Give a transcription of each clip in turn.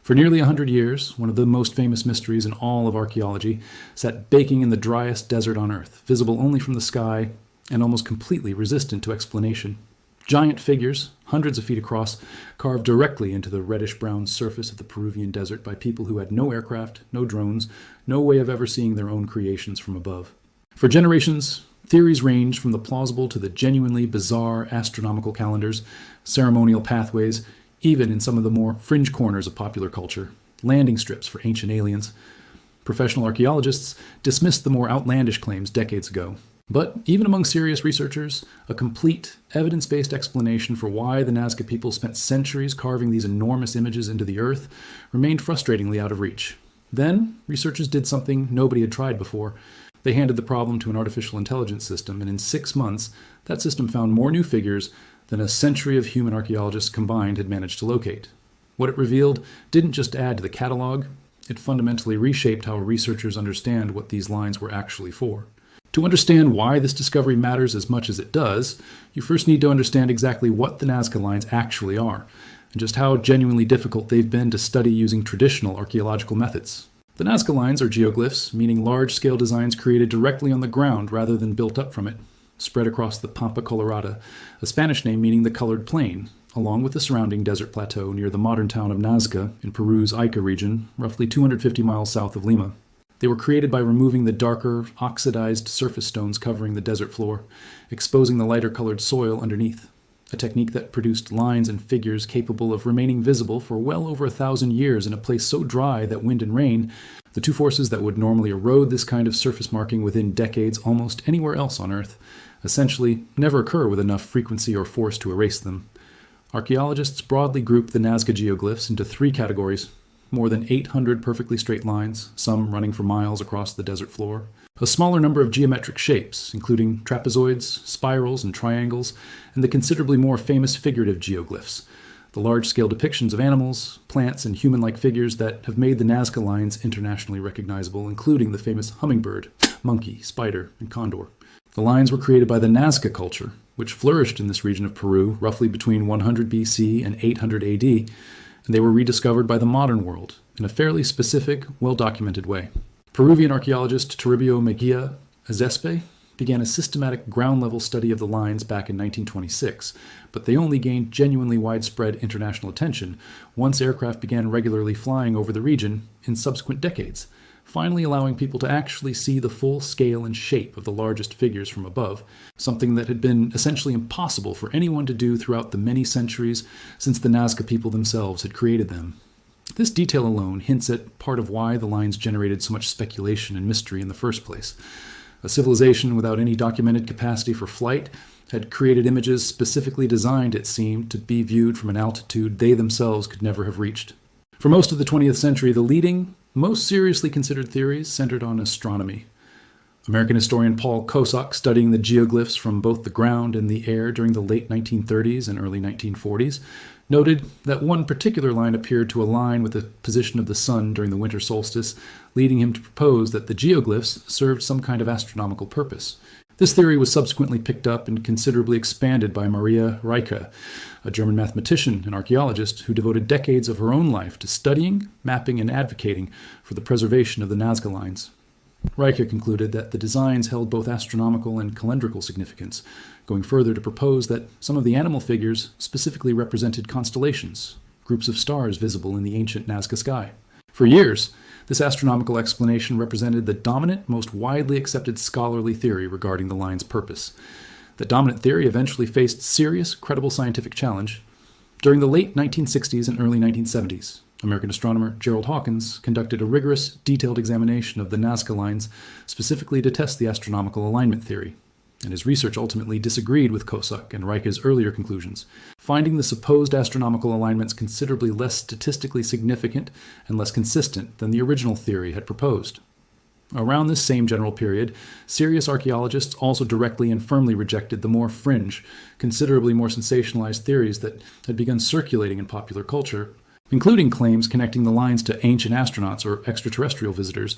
For nearly 100 years, one of the most famous mysteries in all of archaeology sat baking in the driest desert on Earth, visible only from the sky and almost completely resistant to explanation. Giant figures, hundreds of feet across, carved directly into the reddish-brown surface of the Peruvian desert by people who had no aircraft, no drones, no way of ever seeing their own creations from above. For generations, theories ranged from the plausible to the genuinely bizarre astronomical calendars, ceremonial pathways, even in some of the more fringe corners of popular culture, landing strips for ancient aliens. Professional archaeologists dismissed the more outlandish claims decades ago. But even among serious researchers, a complete, evidence-based explanation for why the Nazca people spent centuries carving these enormous images into the earth remained frustratingly out of reach. Then, researchers did something nobody had tried before. They handed the problem to an artificial intelligence system, and in 6 months, that system found more new figures than a century of human archaeologists combined had managed to locate. What it revealed didn't just add to the catalog, it fundamentally reshaped how researchers understand what these lines were actually for. To understand why this discovery matters as much as it does, you first need to understand exactly what the Nazca Lines actually are, and just how genuinely difficult they've been to study using traditional archaeological methods. The Nazca Lines are geoglyphs, meaning large-scale designs created directly on the ground rather than built up from it, spread across the Pampa Colorada, a Spanish name meaning the colored plain, along with the surrounding desert plateau near the modern town of Nazca in Peru's Ica region, roughly 250 miles south of Lima. They were created by removing the darker, oxidized surface stones covering the desert floor, exposing the lighter-colored soil underneath, a technique that produced lines and figures capable of remaining visible for well over 1,000 years in a place so dry that wind and rain, the two forces that would normally erode this kind of surface marking within decades almost anywhere else on Earth, essentially never occur with enough frequency or force to erase them. Archaeologists broadly group the Nazca geoglyphs into 3 categories: more than 800 perfectly straight lines, some running for miles across the desert floor, a smaller number of geometric shapes, including trapezoids, spirals, and triangles, and the considerably more famous figurative geoglyphs, the large-scale depictions of animals, plants, and human-like figures that have made the Nazca Lines internationally recognizable, including the famous hummingbird, monkey, spider, and condor. The lines were created by the Nazca culture, which flourished in this region of Peru roughly between 100 BC and 800 AD, and they were rediscovered by the modern world in a fairly specific, well-documented way. Peruvian archaeologist Toribio Mejia Azespe began a systematic ground-level study of the lines back in 1926, but they only gained genuinely widespread international attention once aircraft began regularly flying over the region in subsequent decades, finally allowing people to actually see the full scale and shape of the largest figures from above, something that had been essentially impossible for anyone to do throughout the many centuries since the Nazca people themselves had created them. This detail alone hints at part of why the lines generated so much speculation and mystery in the first place. A civilization without any documented capacity for flight had created images specifically designed, it seemed, to be viewed from an altitude they themselves could never have reached. For most of the 20th century, the leading, most seriously considered theories centered on astronomy. American historian Paul Kosak, studying the geoglyphs from both the ground and the air during the late 1930s and early 1940s, noted that one particular line appeared to align with the position of the sun during the winter solstice, leading him to propose that the geoglyphs served some kind of astronomical purpose. This theory was subsequently picked up and considerably expanded by Maria Rieke, a German mathematician and archaeologist who devoted decades of her own life to studying, mapping, and advocating for the preservation of the Nazca Lines. Rieke concluded that the designs held both astronomical and calendrical significance, going further to propose that some of the animal figures specifically represented constellations, groups of stars visible in the ancient Nazca sky. For years, this astronomical explanation represented the dominant, most widely accepted scholarly theory regarding the line's purpose. The dominant theory eventually faced serious, credible scientific challenge. During the late 1960s and early 1970s, American astronomer Gerald Hawkins conducted a rigorous, detailed examination of the Nazca Lines specifically to test the astronomical alignment theory, and his research ultimately disagreed with Kosak and Rieke's earlier conclusions, finding the supposed astronomical alignments considerably less statistically significant and less consistent than the original theory had proposed. Around this same general period, serious archaeologists also directly and firmly rejected the more fringe, considerably more sensationalized theories that had begun circulating in popular culture, including claims connecting the lines to ancient astronauts or extraterrestrial visitors,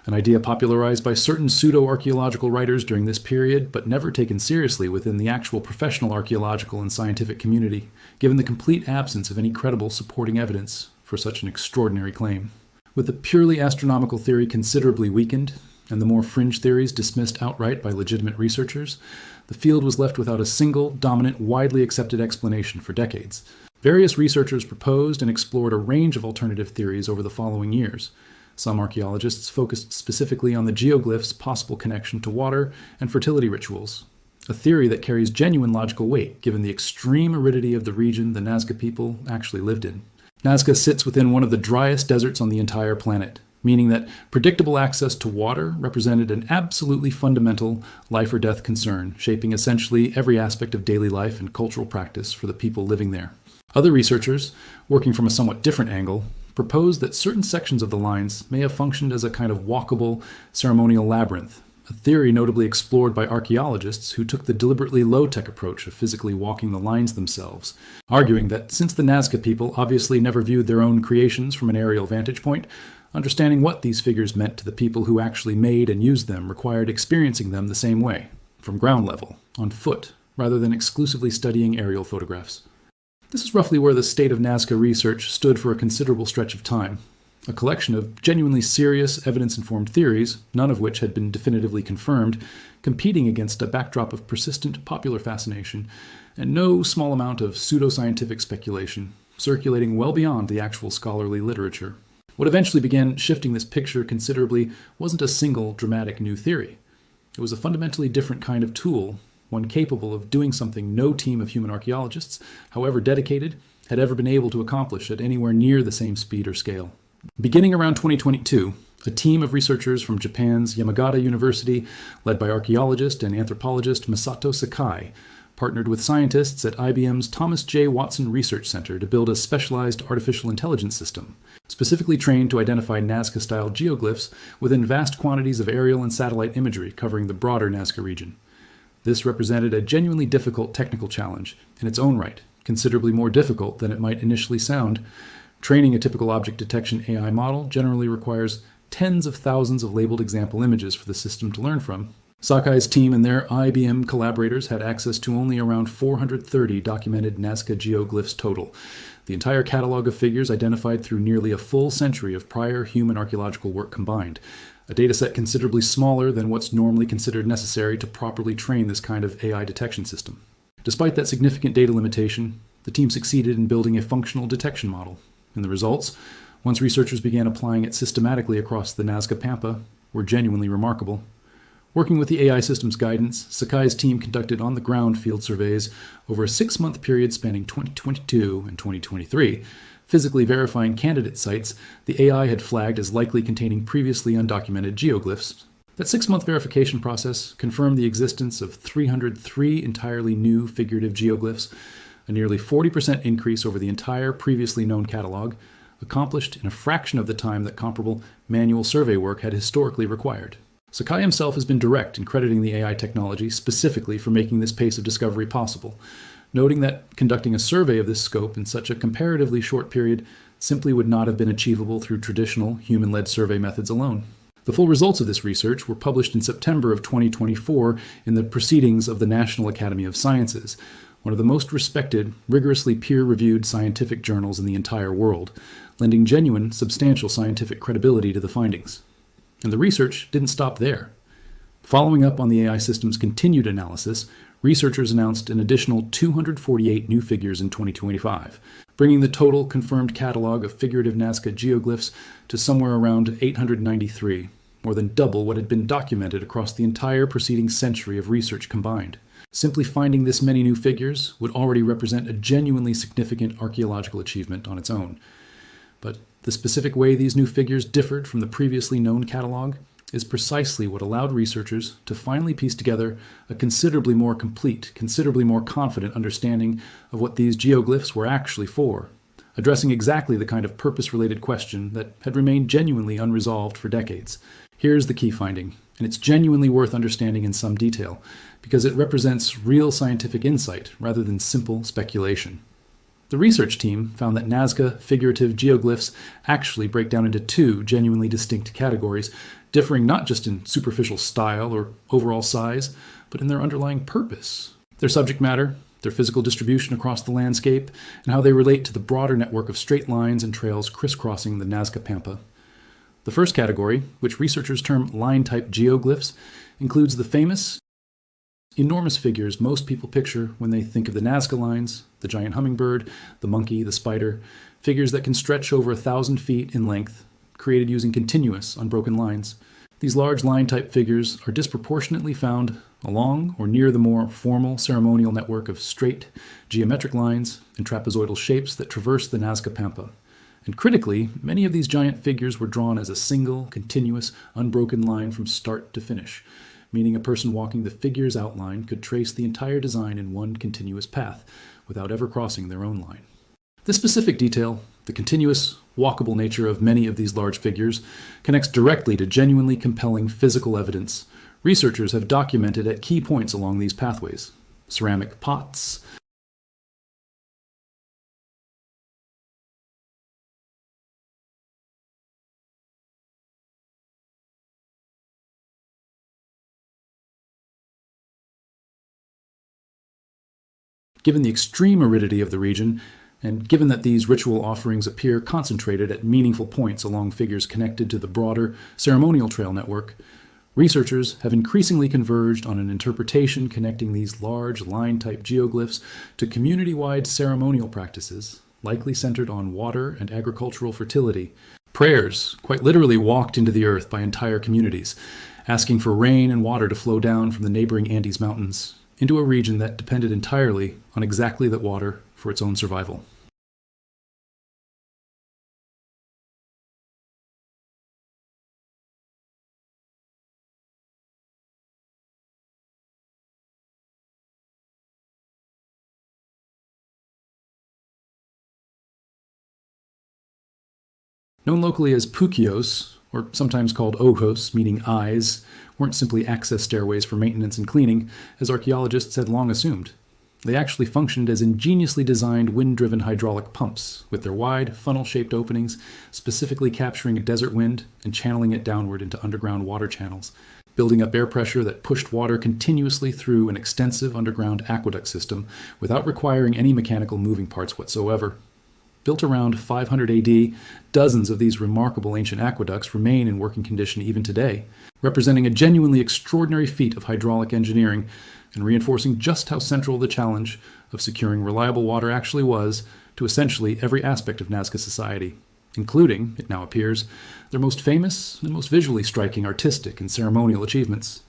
an idea popularized by certain pseudo-archaeological writers during this period, but never taken seriously within the actual professional archaeological and scientific community, given the complete absence of any credible supporting evidence for such an extraordinary claim. With the purely astronomical theory considerably weakened, and the more fringe theories dismissed outright by legitimate researchers, the field was left without a single, dominant, widely accepted explanation for decades. Various researchers proposed and explored a range of alternative theories over the following years. Some archaeologists focused specifically on the geoglyphs' possible connection to water and fertility rituals, a theory that carries genuine logical weight given the extreme aridity of the region the Nazca people actually lived in. Nazca sits within one of the driest deserts on the entire planet, meaning that predictable access to water represented an absolutely fundamental life or death concern, shaping essentially every aspect of daily life and cultural practice for the people living there. Other researchers, working from a somewhat different angle, proposed that certain sections of the lines may have functioned as a kind of walkable ceremonial labyrinth, a theory notably explored by archaeologists who took the deliberately low-tech approach of physically walking the lines themselves, arguing that since the Nazca people obviously never viewed their own creations from an aerial vantage point, understanding what these figures meant to the people who actually made and used them required experiencing them the same way, from ground level, on foot, rather than exclusively studying aerial photographs. This is roughly where the state of Nazca research stood for a considerable stretch of time, a collection of genuinely serious, evidence-informed theories, none of which had been definitively confirmed, competing against a backdrop of persistent popular fascination and no small amount of pseudoscientific speculation, circulating well beyond the actual scholarly literature. What eventually began shifting this picture considerably wasn't a single dramatic new theory. It was a fundamentally different kind of tool, one capable of doing something no team of human archaeologists, however dedicated, had ever been able to accomplish at anywhere near the same speed or scale. Beginning around 2022, a team of researchers from Japan's Yamagata University, led by archaeologist and anthropologist Masato Sakai, partnered with scientists at IBM's Thomas J. Watson Research Center to build a specialized artificial intelligence system, specifically trained to identify Nazca-style geoglyphs within vast quantities of aerial and satellite imagery covering the broader Nazca region. This represented a genuinely difficult technical challenge in its own right, considerably more difficult than it might initially sound. Training a typical object detection AI model generally requires tens of thousands of labeled example images for the system to learn from. Sakai's team and their IBM collaborators had access to only around 430 documented Nazca geoglyphs total, the entire catalog of figures identified through nearly a full century of prior human archaeological work combined, a dataset considerably smaller than what's normally considered necessary to properly train this kind of AI detection system. Despite that significant data limitation, the team succeeded in building a functional detection model, and the results, once researchers began applying it systematically across the Nazca Pampa, were genuinely remarkable. Working with the AI system's guidance, Sakai's team conducted on-the-ground field surveys over a 6-month period spanning 2022 and 2023, physically verifying candidate sites the AI had flagged as likely containing previously undocumented geoglyphs. That 6-month verification process confirmed the existence of 303 entirely new figurative geoglyphs, a nearly 40% increase over the entire previously known catalog, accomplished in a fraction of the time that comparable manual survey work had historically required. Sakai himself has been direct in crediting the AI technology specifically for making this pace of discovery possible, noting that conducting a survey of this scope in such a comparatively short period simply would not have been achievable through traditional human-led survey methods alone. The full results of this research were published in September of 2024 in the Proceedings of the National Academy of Sciences, one of the most respected, rigorously peer-reviewed scientific journals in the entire world, lending genuine, substantial scientific credibility to the findings. And the research didn't stop there. Following up on the AI system's continued analysis, researchers announced an additional 248 new figures in 2025, bringing the total confirmed catalog of figurative Nazca geoglyphs to somewhere around 893, more than double what had been documented across the entire preceding century of research combined. Simply finding this many new figures would already represent a genuinely significant archaeological achievement on its own. But the specific way these new figures differed from the previously known catalog is precisely what allowed researchers to finally piece together a considerably more complete, considerably more confident understanding of what these geoglyphs were actually for, addressing exactly the kind of purpose-related question that had remained genuinely unresolved for decades. Here's the key finding, and it's genuinely worth understanding in some detail, because it represents real scientific insight rather than simple speculation. The research team found that Nazca figurative geoglyphs actually break down into two genuinely distinct categories, differing not just in superficial style or overall size, but in their underlying purpose. Their subject matter, their physical distribution across the landscape, and how they relate to the broader network of straight lines and trails crisscrossing the Nazca Pampa. The first category, which researchers term line-type geoglyphs, includes the famous, enormous figures most people picture when they think of the Nazca Lines, the giant hummingbird, the monkey, the spider, figures that can stretch over 1,000 feet in length, created using continuous, unbroken lines. These large line-type figures are disproportionately found along or near the more formal ceremonial network of straight, geometric lines and trapezoidal shapes that traverse the Nazca Pampa. And critically, many of these giant figures were drawn as a single, continuous, unbroken line from start to finish, meaning a person walking the figure's outline could trace the entire design in one continuous path, without ever crossing their own line. This specific detail, the continuous, walkable nature of many of these large figures, connects directly to genuinely compelling physical evidence researchers have documented at key points along these pathways: ceramic pots, given the extreme aridity of the region, and given that these ritual offerings appear concentrated at meaningful points along figures connected to the broader ceremonial trail network, researchers have increasingly converged on an interpretation connecting these large line-type geoglyphs to community-wide ceremonial practices, likely centered on water and agricultural fertility. Prayers, quite literally walked into the earth by entire communities, asking for rain and water to flow down from the neighboring Andes Mountains into a region that depended entirely on exactly that water for its own survival. Known locally as puquios, or sometimes called ojos, meaning eyes, weren't simply access stairways for maintenance and cleaning, as archaeologists had long assumed. They actually functioned as ingeniously designed wind-driven hydraulic pumps, with their wide, funnel-shaped openings specifically capturing desert wind and channeling it downward into underground water channels, building up air pressure that pushed water continuously through an extensive underground aqueduct system without requiring any mechanical moving parts whatsoever. Built around 500 AD, dozens of these remarkable ancient aqueducts remain in working condition even today, representing a genuinely extraordinary feat of hydraulic engineering and reinforcing just how central the challenge of securing reliable water actually was to essentially every aspect of Nazca society, including, it now appears, their most famous and most visually striking artistic and ceremonial achievements.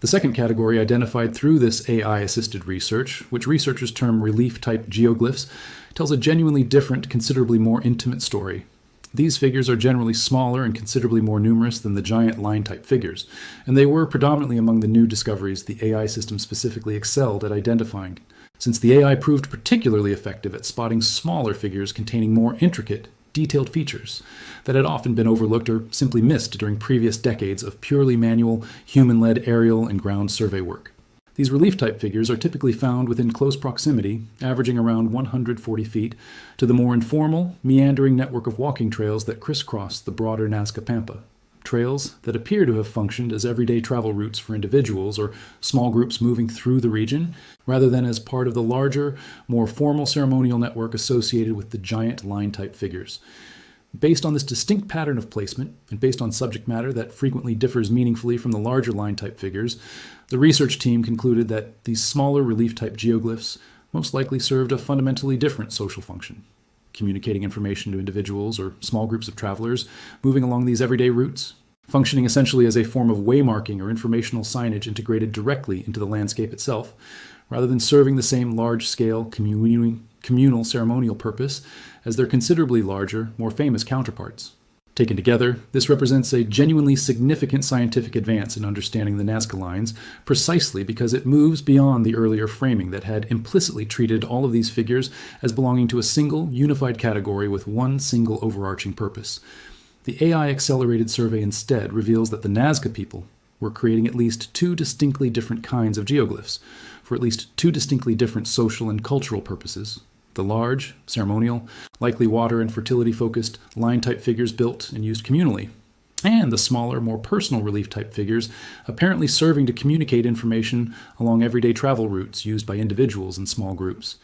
The second category identified through this AI-assisted research, which researchers term relief-type geoglyphs, tells a genuinely different, considerably more intimate story. These figures are generally smaller and considerably more numerous than the giant line-type figures, and they were predominantly among the new discoveries the AI system specifically excelled at identifying, since the AI proved particularly effective at spotting smaller figures containing more intricate, detailed features that had often been overlooked or simply missed during previous decades of purely manual, human-led aerial and ground survey work. These relief-type figures are typically found within close proximity, averaging around 140 feet, to the more informal, meandering network of walking trails that crisscross the broader Nazca Pampa. Trails that appear to have functioned as everyday travel routes for individuals or small groups moving through the region, rather than as part of the larger, more formal ceremonial network associated with the giant line-type figures. Based on this distinct pattern of placement, and based on subject matter that frequently differs meaningfully from the larger line-type figures, the research team concluded that these smaller relief-type geoglyphs most likely served a fundamentally different social function, communicating information to individuals or small groups of travelers moving along these everyday routes, functioning essentially as a form of waymarking or informational signage integrated directly into the landscape itself, rather than serving the same large-scale communal ceremonial purpose as their considerably larger, more famous counterparts. Taken together, this represents a genuinely significant scientific advance in understanding the Nazca Lines, precisely because it moves beyond the earlier framing that had implicitly treated all of these figures as belonging to a single, unified category with one single overarching purpose. The AI-accelerated survey instead reveals that the Nazca people were creating at least two distinctly different kinds of geoglyphs, for at least two distinctly different social and cultural purposes. The large, ceremonial, likely water and fertility-focused, line-type figures built and used communally, and the smaller, more personal relief type figures apparently serving to communicate information along everyday travel routes used by individuals and small groups.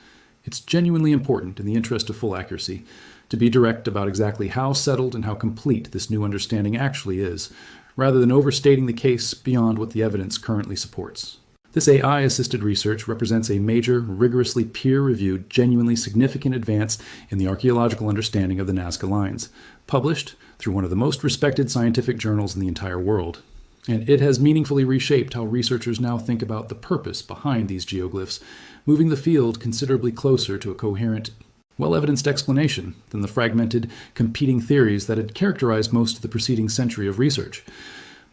It's genuinely important, in the interest of full accuracy, to be direct about exactly how settled and how complete this new understanding actually is, rather than overstating the case beyond what the evidence currently supports. This AI-assisted research represents a major, rigorously peer-reviewed, genuinely significant advance in the archaeological understanding of the Nazca Lines, published through one of the most respected scientific journals in the entire world. And it has meaningfully reshaped how researchers now think about the purpose behind these geoglyphs, moving the field considerably closer to a coherent, well-evidenced explanation than the fragmented, competing theories that had characterized most of the preceding century of research.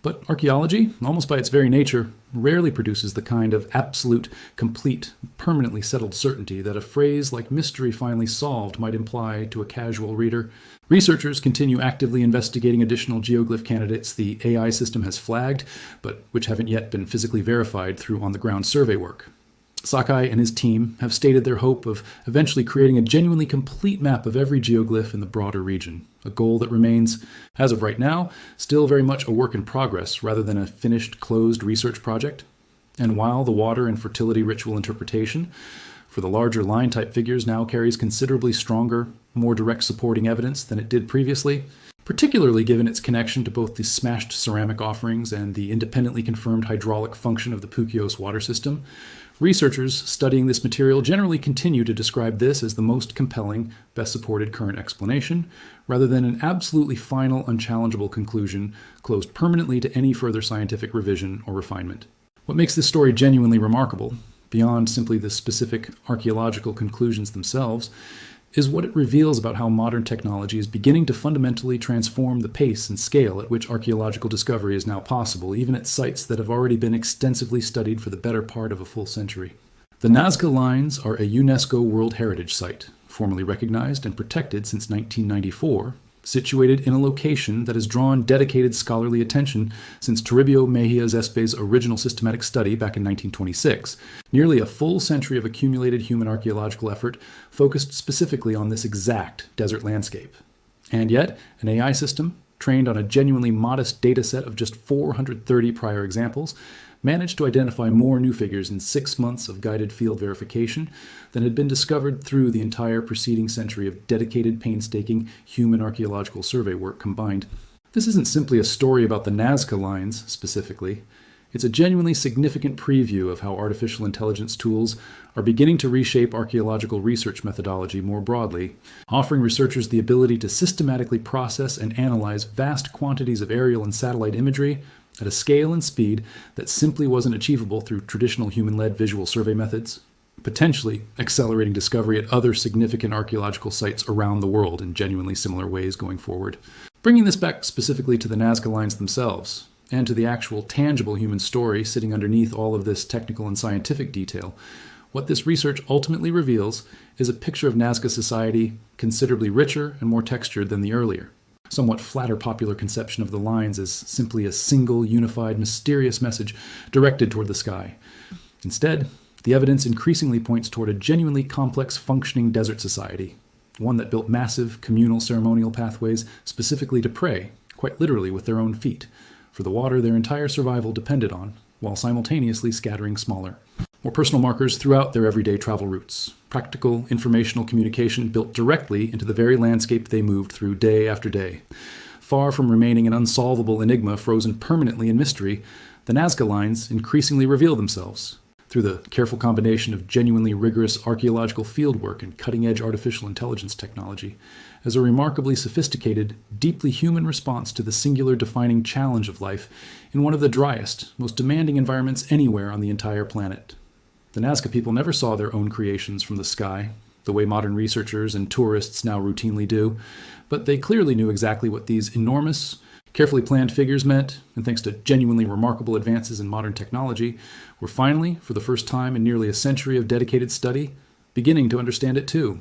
But archaeology, almost by its very nature, rarely produces the kind of absolute, complete, permanently settled certainty that a phrase like mystery finally solved might imply to a casual reader. Researchers continue actively investigating additional geoglyph candidates the AI system has flagged, but which haven't yet been physically verified through on-the-ground survey work. Sakai and his team have stated their hope of eventually creating a genuinely complete map of every geoglyph in the broader region, a goal that remains, as of right now, still very much a work in progress rather than a finished, closed research project. And while the water and fertility ritual interpretation for the larger line-type figures now carries considerably stronger, more direct supporting evidence than it did previously, particularly given its connection to both the smashed ceramic offerings and the independently confirmed hydraulic function of the Puquios water system, researchers studying this material generally continue to describe this as the most compelling, best supported current explanation, rather than an absolutely final, unchallengeable conclusion closed permanently to any further scientific revision or refinement. What makes this story genuinely remarkable, beyond simply the specific archaeological conclusions themselves, is what it reveals about how modern technology is beginning to fundamentally transform the pace and scale at which archaeological discovery is now possible, even at sites that have already been extensively studied for the better part of a full century. The Nazca Lines are a UNESCO World Heritage Site, formally recognized and protected since 1994, situated in a location that has drawn dedicated scholarly attention since Toribio Mejia Zespé's original systematic study back in 1926. Nearly a full century of accumulated human archaeological effort focused specifically on this exact desert landscape. And yet, an AI system, trained on a genuinely modest data set of just 430 prior examples, managed to identify more new figures in 6 months of guided field verification than had been discovered through the entire preceding century of dedicated, painstaking human archaeological survey work combined. This isn't simply a story about the Nazca Lines, specifically. It's a genuinely significant preview of how artificial intelligence tools are beginning to reshape archaeological research methodology more broadly, offering researchers the ability to systematically process and analyze vast quantities of aerial and satellite imagery at a scale and speed that simply wasn't achievable through traditional human-led visual survey methods, potentially accelerating discovery at other significant archaeological sites around the world in genuinely similar ways going forward. Bringing this back specifically to the Nazca Lines themselves, and to the actual tangible human story sitting underneath all of this technical and scientific detail, what this research ultimately reveals is a picture of Nazca society considerably richer and more textured than the earlier, somewhat flatter popular conception of the lines as simply a single, unified, mysterious message directed toward the sky. Instead, the evidence increasingly points toward a genuinely complex, functioning desert society, one that built massive, communal ceremonial pathways specifically to pray, quite literally with their own feet, for the water their entire survival depended on, while simultaneously scattering smaller, more personal markers throughout their everyday travel routes. Practical, informational communication built directly into the very landscape they moved through day after day. Far from remaining an unsolvable enigma frozen permanently in mystery, the Nazca Lines increasingly reveal themselves through the careful combination of genuinely rigorous archaeological fieldwork and cutting-edge artificial intelligence technology as a remarkably sophisticated, deeply human response to the singular defining challenge of life in one of the driest, most demanding environments anywhere on the entire planet. The Nazca people never saw their own creations from the sky, the way modern researchers and tourists now routinely do, but they clearly knew exactly what these enormous, carefully planned figures meant, and thanks to genuinely remarkable advances in modern technology, were finally, for the first time in nearly a century of dedicated study, beginning to understand it too.